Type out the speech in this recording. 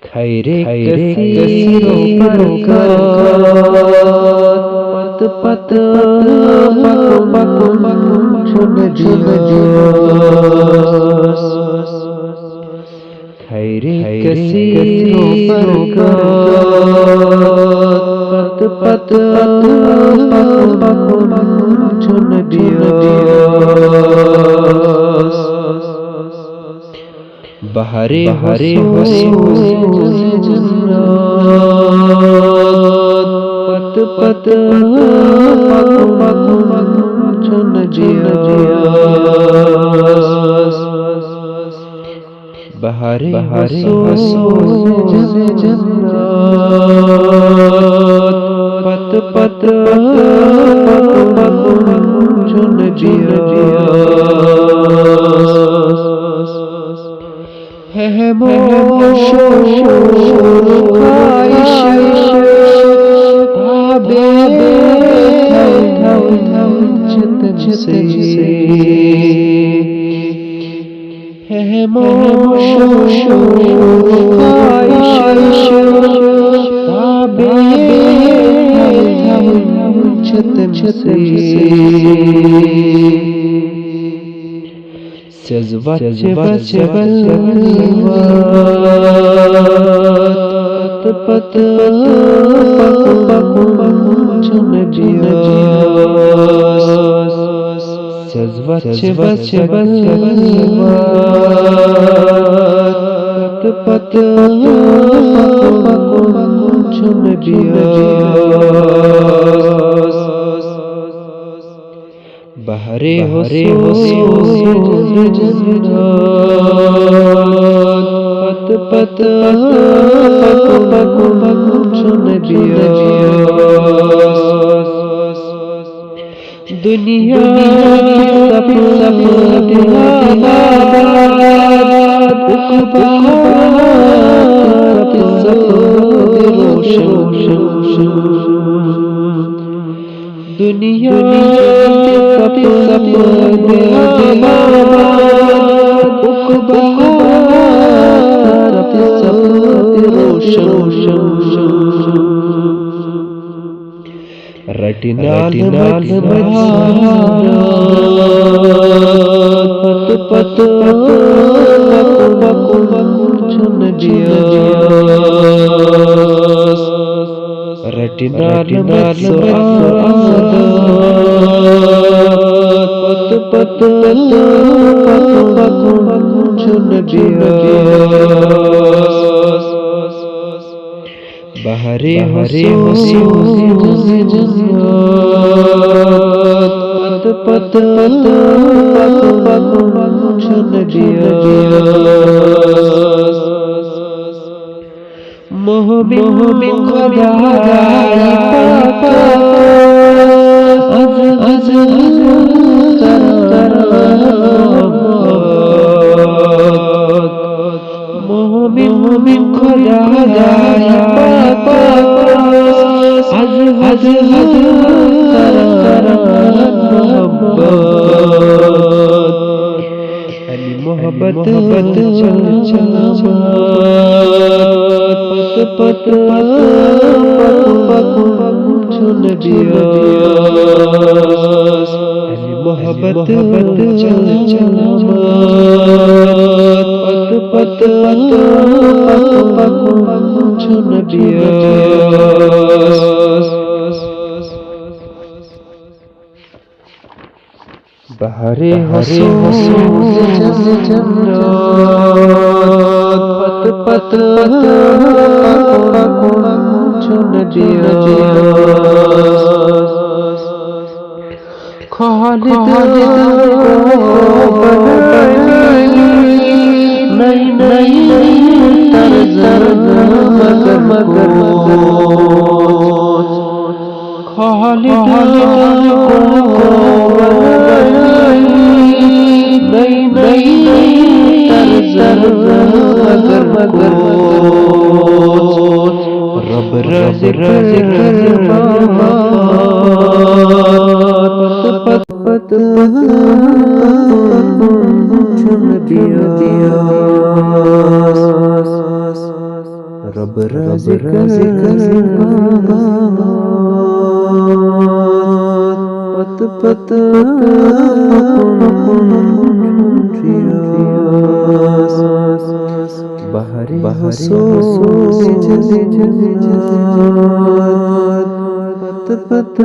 खैरे कसीरो बरकत पत पक चुन दियोस। खैरे कसीरो बरकत पत पक चुन दियोस। बहरे हरे हरे पत पत चुन दियोस। बहरे हरे पत पत चुन दियोस। है मोशो ख्वाहिश ताबे चित से। है मोशो ख्वाहिश ताबे चित से। पत पत चुन दियोस। पत चुन दियोस। बहरे हरे पत पत चुन दियोस। दुनिया दुनिया रटिनाल पत चुन दियोस। रटिनाल पत चुन दियोस। बहरे हरे पत चुन दियोस। मोह में खुदा मोह में खुदा मोहब्बत पत चुन दियोस। मोहब्बत पत चुन दियोस। बहरे हरे पत चुन दियोस। खालिद नहीं तर्ज मगर खालिद मगर रब पत चुन दियोस। रब राज़िक पत पत बहरे हसो पत पत